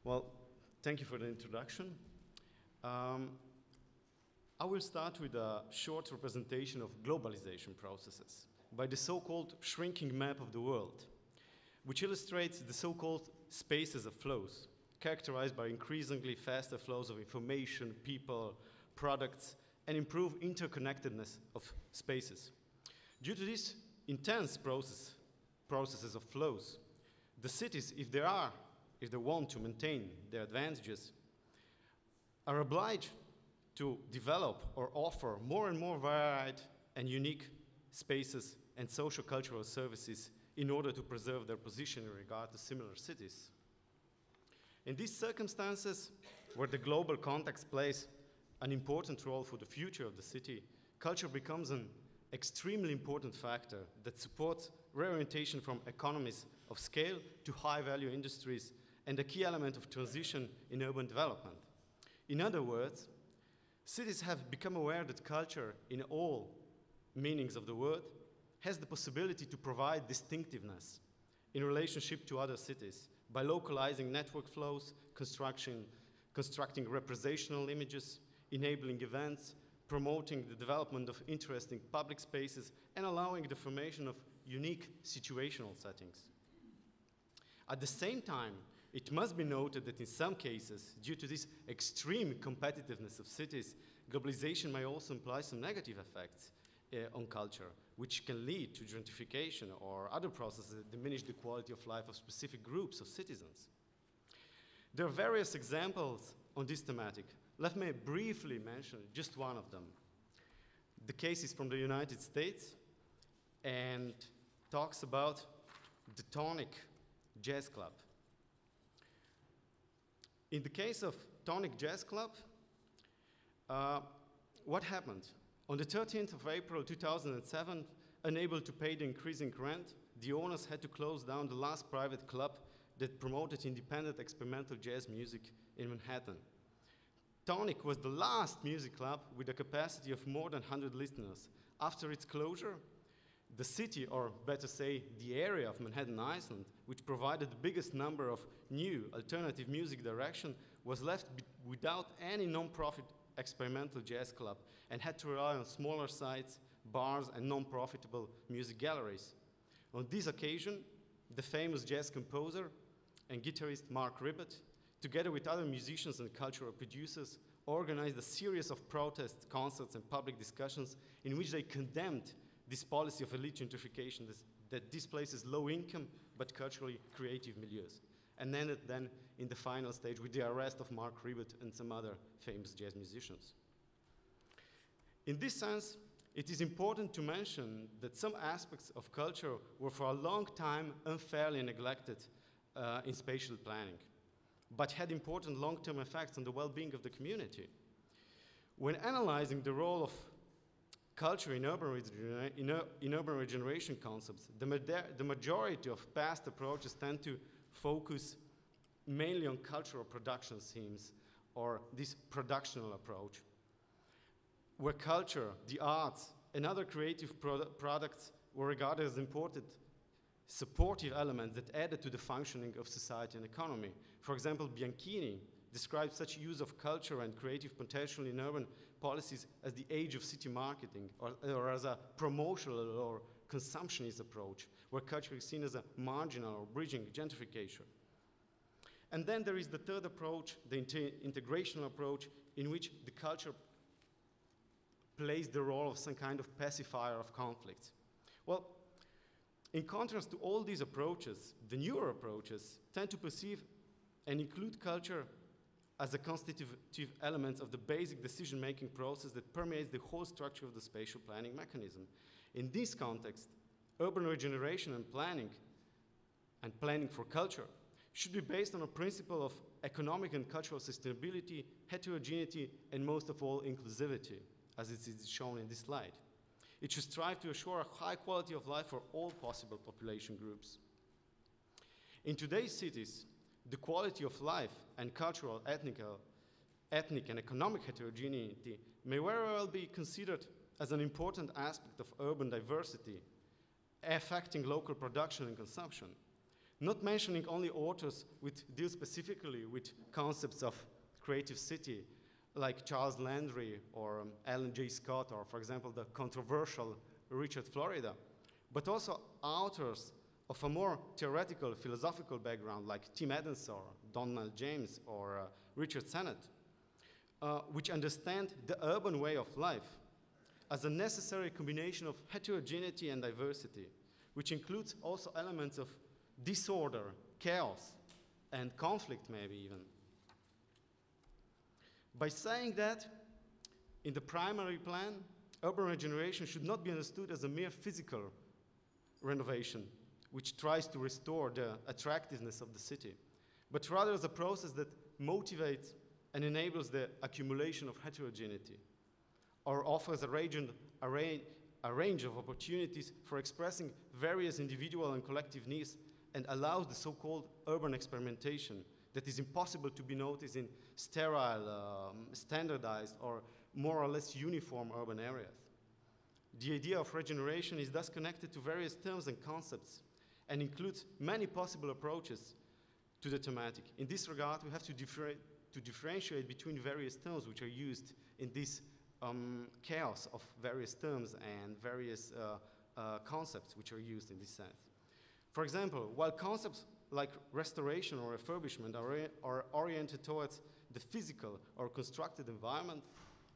Well, thank you for the introduction. I will start with a short representation of globalization processes by the so-called shrinking map of the world, which illustrates the so-called spaces of flows, characterized by increasingly faster flows of information, people, products, and improved interconnectedness of spaces. Due to these intense processes of flows, the cities, if they want to maintain their advantages, are obliged to develop or offer more and more varied and unique spaces and social-cultural services in order to preserve their position in regard to similar cities. In these circumstances, where the global context plays an important role for the future of the city, culture becomes an extremely important factor that supports reorientation from economies of scale to high-value industries and a key element of transition in urban development. In other words, cities have become aware that culture, in all meanings of the word, has the possibility to provide distinctiveness in relationship to other cities by localizing network flows, constructing representational images, enabling events, promoting the development of interesting public spaces, and allowing the formation of unique situational settings. At the same time, it must be noted that in some cases, due to this extreme competitiveness of cities, globalization may also imply some negative effects on culture, which can lead to gentrification or other processes that diminish the quality of life of specific groups of citizens. There are various examples on this thematic. Let me briefly mention just one of them. The case is from the United States and talks about the Tonic Jazz Club. In the case of Tonic Jazz Club, what happened? On the 13th of April 2007, unable to pay the increasing rent, the owners had to close down the last private club that promoted independent experimental jazz music in Manhattan. Tonic was the last music club with a capacity of more than 100 listeners. After its closure, the city, or better say, the area of Manhattan Island, which provided the biggest number of new alternative music direction, was left without any non-profit experimental jazz club and had to rely on smaller sites, bars, and non-profitable music galleries. On this occasion, the famous jazz composer and guitarist Mark Ribot, together with other musicians and cultural producers, organized a series of protests, concerts, and public discussions in which they condemned this policy of elite gentrification that displaces low-income but culturally creative milieus, and ended then in the final stage with the arrest of Mark Ribot and some other famous jazz musicians. In this sense, it is important to mention that some aspects of culture were for a long time unfairly neglected in spatial planning, but had important long-term effects on the well-being of the community. When analyzing the role of culture in urban regeneration concepts, the majority of past approaches tend to focus mainly on cultural production themes, or this productional approach, where culture, the arts, and other creative products were regarded as important supportive elements that added to the functioning of society and economy. For example, Bianchini describes such use of culture and creative potential in urban policies as the age of city marketing, or as a promotional or consumptionist approach, where culture is seen as a marginal or bridging gentrification. And then there is the third approach, the integrational approach, in which the culture plays the role of some kind of pacifier of conflict. Well, in contrast to all these approaches, the newer approaches tend to perceive and include culture as a constitutive element of the basic decision-making process that permeates the whole structure of the spatial planning mechanism. In this context, urban regeneration and planning for culture should be based on a principle of economic and cultural sustainability, heterogeneity, and most of all, inclusivity, as it is shown in this slide. It should strive to assure a high quality of life for all possible population groups. In today's cities, the quality of life and cultural, ethnic, and economic heterogeneity may very well be considered as an important aspect of urban diversity, affecting local production and consumption. Not mentioning only authors which deal specifically with concepts of creative city, like Charles Landry or Alan J. Scott, or for example, the controversial Richard Florida, but also authors of a more theoretical, philosophical background, like Tim Edens or Donald James or Richard Sennett, which understand the urban way of life as a necessary combination of heterogeneity and diversity, which includes also elements of disorder, chaos, and conflict maybe even. By saying that, in the primary plan, urban regeneration should not be understood as a mere physical renovation, which tries to restore the attractiveness of the city, but rather as a process that motivates and enables the accumulation of heterogeneity, or offers a range of opportunities for expressing various individual and collective needs, and allows the so-called urban experimentation that is impossible to be noticed in sterile, standardized, or more or less uniform urban areas. The idea of regeneration is thus connected to various terms and concepts, and includes many possible approaches to the thematic. In this regard, we have to differentiate between various terms which are used in this chaos of various terms and various concepts which are used in this sense. For example, while concepts like restoration or refurbishment are oriented towards the physical or constructed environment,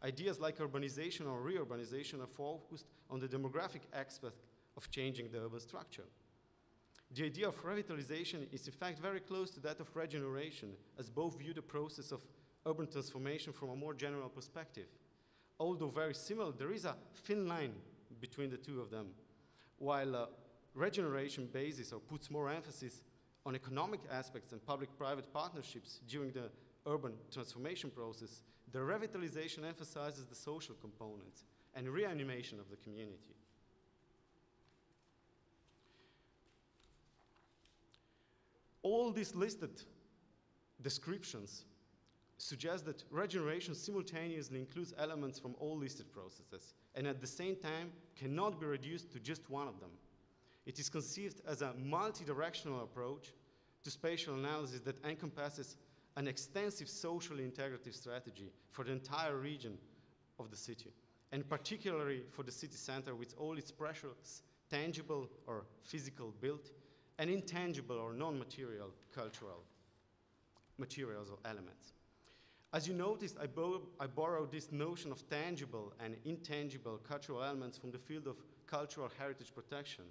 ideas like urbanization or reurbanization are focused on the demographic aspect of changing the urban structure. The idea of revitalization is in fact very close to that of regeneration, as both view the process of urban transformation from a more general perspective. Although very similar, there is a thin line between the two of them. While regeneration bases or puts more emphasis on economic aspects and public-private partnerships during the urban transformation process, the revitalization emphasizes the social components and reanimation of the community. All these listed descriptions suggest that regeneration simultaneously includes elements from all listed processes, and at the same time cannot be reduced to just one of them. It is conceived as a multi-directional approach to spatial analysis that encompasses an extensive socially integrative strategy for the entire region of the city, and particularly for the city center with all its precious, tangible or physical built, and intangible or non-material cultural materials or elements. As you noticed, I borrowed this notion of tangible and intangible cultural elements from the field of cultural heritage protection.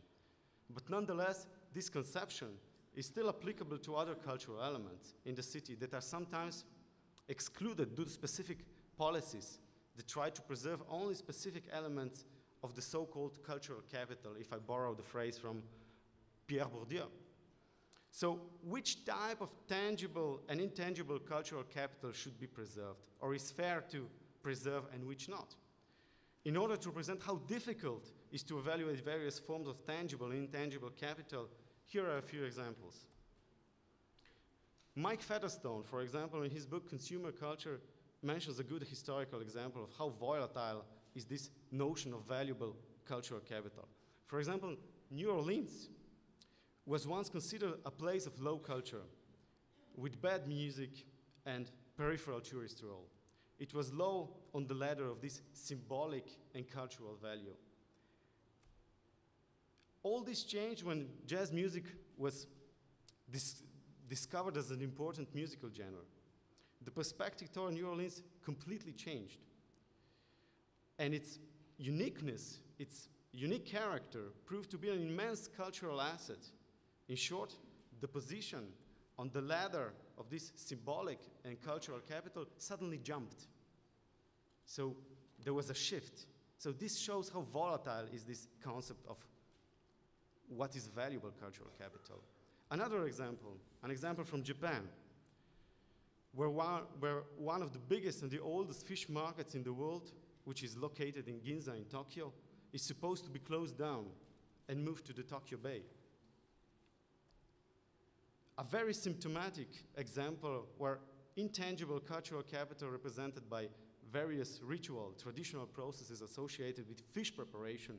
But nonetheless, this conception is still applicable to other cultural elements in the city that are sometimes excluded due to specific policies that try to preserve only specific elements of the so-called cultural capital, if I borrow the phrase from Pierre Bourdieu. So which type of tangible and intangible cultural capital should be preserved, or is fair to preserve, and which not? In order to present how difficult it is to evaluate various forms of tangible and intangible capital, here are a few examples. Mike Featherstone, for example, in his book Consumer Culture, mentions a good historical example of how volatile is this notion of valuable cultural capital. For example, New Orleans was once considered a place of low culture, with bad music and peripheral tourist role. It was low on the ladder of this symbolic and cultural value. All this changed when jazz music was discovered as an important musical genre. The perspective toward New Orleans completely changed. And its uniqueness, its unique character, proved to be an immense cultural asset. In short, the position on the ladder of this symbolic and cultural capital suddenly jumped. So there was a shift. So this shows how volatile is this concept of what is valuable cultural capital. Another example, an example from Japan, where one of the biggest and the oldest fish markets in the world, which is located in Ginza in Tokyo, is supposed to be closed down and moved to the Tokyo Bay. A very symptomatic example where intangible cultural capital represented by various ritual, traditional processes associated with fish preparation,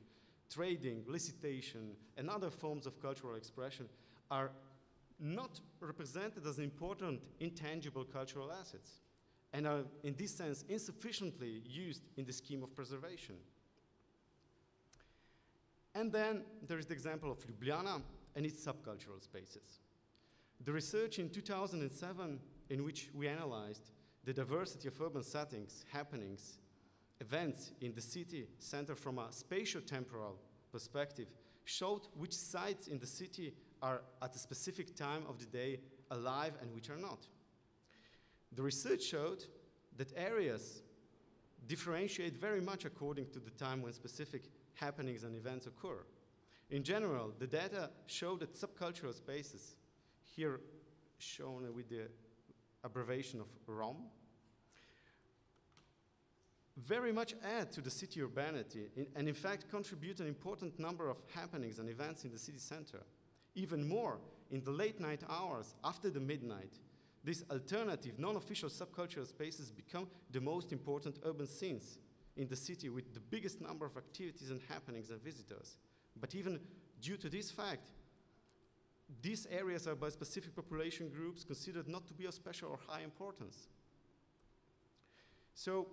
trading, licitation, and other forms of cultural expression are not represented as important intangible cultural assets and are, in this sense, insufficiently used in the scheme of preservation. And then there is the example of Ljubljana and its subcultural spaces. The research in 2007, in which we analyzed the diversity of urban settings, happenings, events in the city center from a spatio-temporal perspective, showed which sites in the city are at a specific time of the day alive and which are not. The research showed that areas differentiate very much according to the time when specific happenings and events occur. In general, the data show that subcultural spaces, here shown with the abbreviation of ROM, very much add to the city urbanity and in fact contribute an important number of happenings and events in the city center. Even more, in the late night hours after the midnight, these alternative, non-official subcultural spaces become the most important urban scenes in the city with the biggest number of activities and happenings and visitors. But even due to this fact, these areas are by specific population groups considered not to be of special or high importance. So,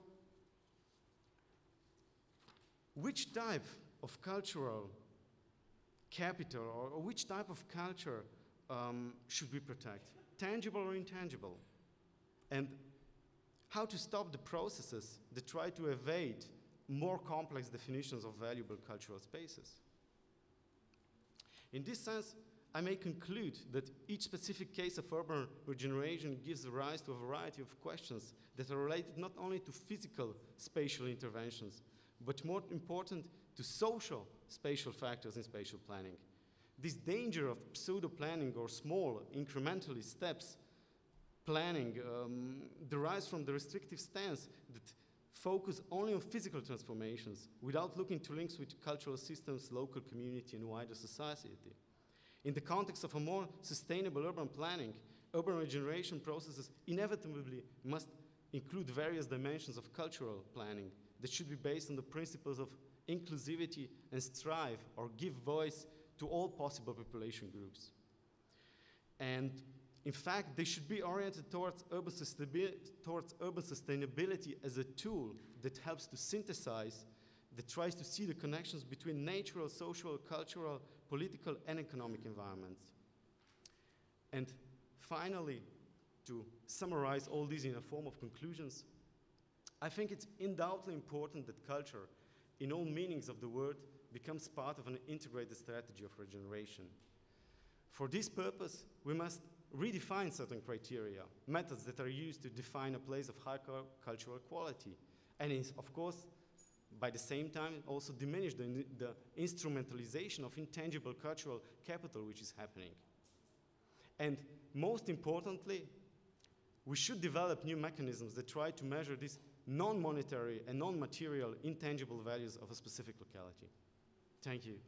which type of cultural capital or which type of culture should we protect? Tangible or intangible? And how to stop the processes that try to evade more complex definitions of valuable cultural spaces? In this sense, I may conclude that each specific case of urban regeneration gives rise to a variety of questions that are related not only to physical spatial interventions, but more important to social spatial factors in spatial planning. This danger of pseudo-planning or small incrementally steps planning derives from the restrictive stance that focus only on physical transformations without looking to links with cultural systems, local community, and wider society. In the context of a more sustainable urban planning, urban regeneration processes inevitably must include various dimensions of cultural planning that should be based on the principles of inclusivity and strive or give voice to all possible population groups. And in fact, they should be oriented towards urban sustainability as a tool that helps to synthesize, that tries to see the connections between natural, social, cultural, political, and economic environments. And finally, to summarize all these in a form of conclusions, I think it's undoubtedly important that culture, in all meanings of the word, becomes part of an integrated strategy of regeneration. For this purpose, we must redefine certain criteria, methods that are used to define a place of high cultural quality, and of course, by the same time, also diminish the instrumentalization of intangible cultural capital which is happening. And most importantly, we should develop new mechanisms that try to measure these non-monetary and non-material intangible values of a specific locality. Thank you.